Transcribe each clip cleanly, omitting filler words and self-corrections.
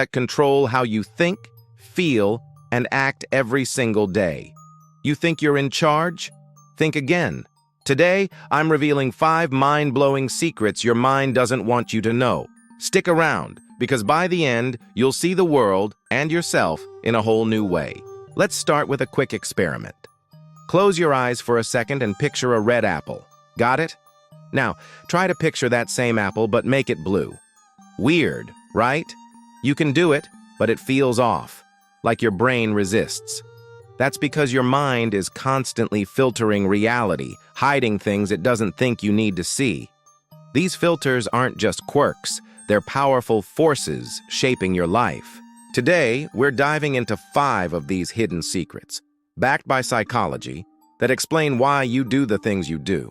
that control how you think, feel, and act every single day. You think you're in charge? Think again. Today, I'm revealing 5 mind-blowing secrets your mind doesn't want you to know. Stick around, because by the end, you'll see the world and yourself in a whole new way. Let's start with a quick experiment. Close your eyes for a second and picture a red apple. Got it? Now, try to picture that same apple, but make it blue. Weird, right? You can do it, but it feels off, like your brain resists. That's because your mind is constantly filtering reality, hiding things it doesn't think you need to see. These filters aren't just quirks, they're powerful forces shaping your life. Today, we're diving into 5 of these hidden secrets, backed by psychology, that explain why you do the things you do.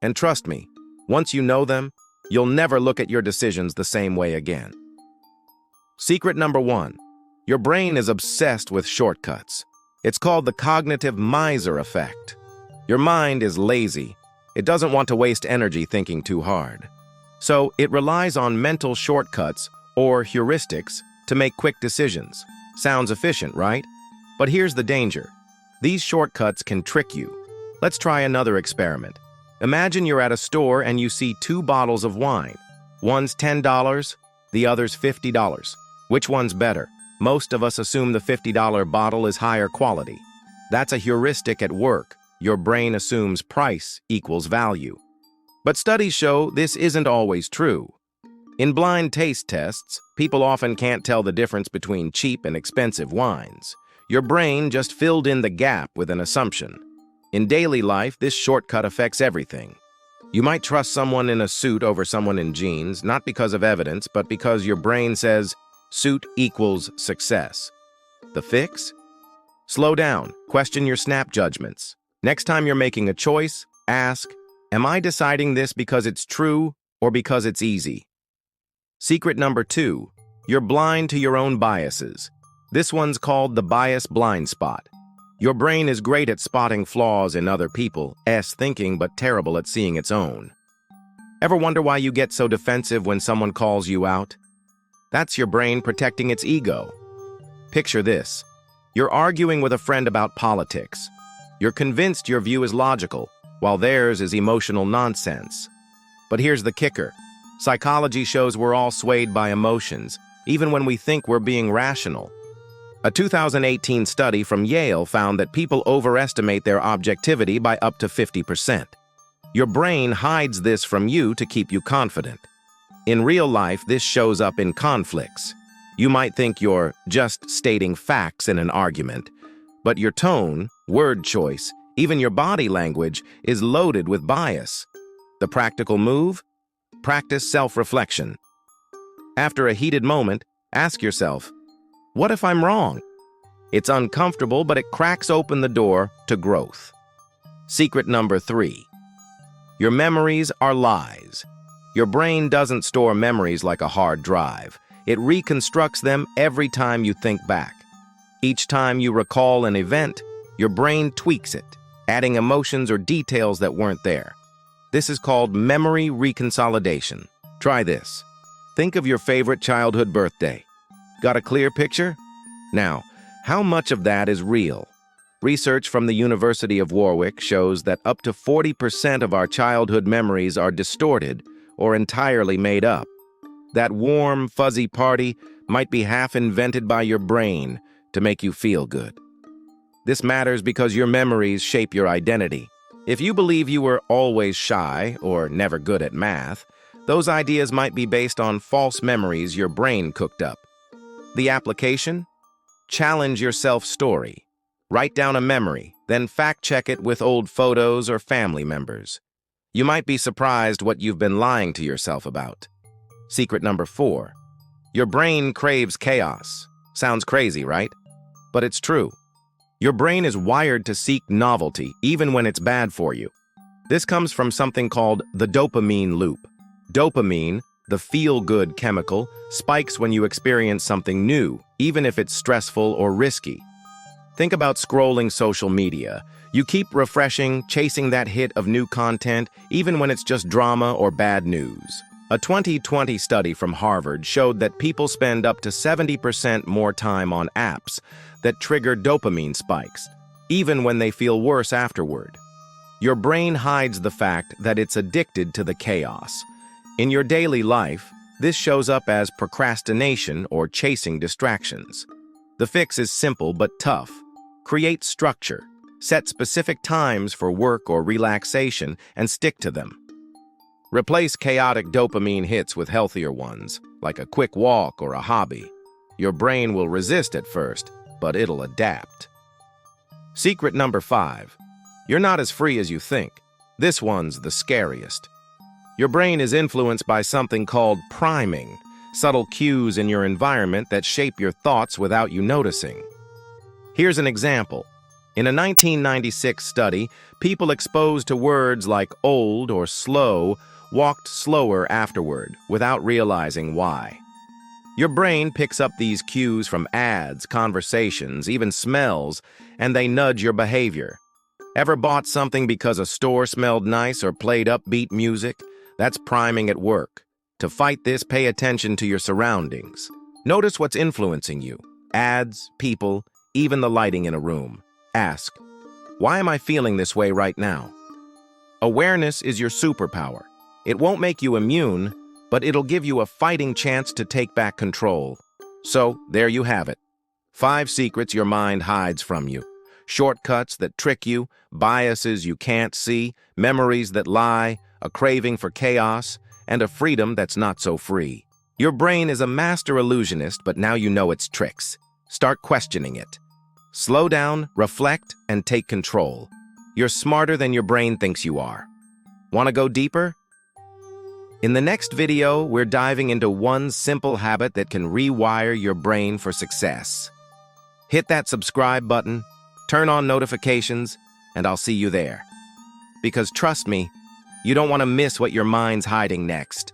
And trust me, once you know them, you'll never look at your decisions the same way again. Secret number 1. Your brain is obsessed with shortcuts. It's called the cognitive miser effect. Your mind is lazy. It doesn't want to waste energy thinking too hard. So it relies on mental shortcuts, or heuristics, to make quick decisions. Sounds efficient, right? But here's the danger. These shortcuts can trick you. Let's try another experiment. Imagine you're at a store and you see 2 bottles of wine. One's $10, the other's $50. Which one's better? Most of us assume the $50 bottle is higher quality. That's a heuristic at work. Your brain assumes price equals value. But studies show this isn't always true. In blind taste tests, people often can't tell the difference between cheap and expensive wines. Your brain just filled in the gap with an assumption. In daily life, this shortcut affects everything. You might trust someone in a suit over someone in jeans, not because of evidence, but because your brain says, suit equals success. The fix? Slow down. Question your snap judgments. Next time you're making a choice, ask, am I deciding this because it's true or because it's easy? Secret number 2. You're blind to your own biases. This one's called the bias blind spot. Your brain is great at spotting flaws in other people's thinking, but terrible at seeing its own. Ever wonder why you get so defensive when someone calls you out? That's your brain protecting its ego. Picture this. You're arguing with a friend about politics. You're convinced your view is logical, while theirs is emotional nonsense. But here's the kicker. Psychology shows we're all swayed by emotions, even when we think we're being rational. A 2018 study from Yale found that people overestimate their objectivity by up to 50%. Your brain hides this from you to keep you confident. In real life, this shows up in conflicts. You might think you're just stating facts in an argument, but your tone, word choice, even your body language is loaded with bias. The practical move? Practice self-reflection. After a heated moment, ask yourself, what if I'm wrong? It's uncomfortable, but it cracks open the door to growth. Secret number 3. Your memories are lies. Your brain doesn't store memories like a hard drive. It reconstructs them every time you think back. Each time you recall an event, your brain tweaks it, adding emotions or details that weren't there. This is called memory reconsolidation. Try this. Think of your favorite childhood birthday. Got a clear picture? Now, how much of that is real? Research from the University of Warwick shows that up to 40% of our childhood memories are distorted or entirely made up. That warm, fuzzy party might be half invented by your brain to make you feel good. This matters because your memories shape your identity. If you believe you were always shy or never good at math, those ideas might be based on false memories your brain cooked up. The application? Challenge your self-story. Write down a memory, then fact-check it with old photos or family members. You might be surprised what you've been lying to yourself about. Secret number 4. Your brain craves chaos. Sounds crazy, right? But it's true. Your brain is wired to seek novelty, even when it's bad for you. This comes from something called the dopamine loop. Dopamine, the feel-good chemical, spikes when you experience something new, even if it's stressful or risky. Think about scrolling social media. You keep refreshing, chasing that hit of new content, even when it's just drama or bad news. A 2020 study from Harvard showed that people spend up to 70% more time on apps that trigger dopamine spikes, even when they feel worse afterward. Your brain hides the fact that it's addicted to the chaos. In your daily life, this shows up as procrastination or chasing distractions. The fix is simple but tough. Create structure. Set specific times for work or relaxation and stick to them. Replace chaotic dopamine hits with healthier ones, like a quick walk or a hobby. Your brain will resist at first, but it'll adapt. Secret number 5. You're not as free as you think. This one's the scariest. Your brain is influenced by something called priming, subtle cues in your environment that shape your thoughts without you noticing. Here's an example. In a 1996 study, people exposed to words like old or slow walked slower afterward without realizing why. Your brain picks up these cues from ads, conversations, even smells, and they nudge your behavior. Ever bought something because a store smelled nice or played upbeat music? That's priming at work. To fight this, pay attention to your surroundings. Notice what's influencing you. Ads, people, even the lighting in a room. Ask, why am I feeling this way right now? Awareness is your superpower. It won't make you immune, but it'll give you a fighting chance to take back control. So, there you have it. 5 secrets your mind hides from you. Shortcuts that trick you, biases you can't see, memories that lie, a craving for chaos, and a freedom that's not so free. Your brain is a master illusionist, but now you know its tricks. Start questioning it. Slow down, reflect, and take control. You're smarter than your brain thinks you are. Want to go deeper? In the next video, we're diving into one simple habit that can rewire your brain for success. Hit that subscribe button, turn on notifications, and I'll see you there. Because trust me, you don't want to miss what your mind's hiding next.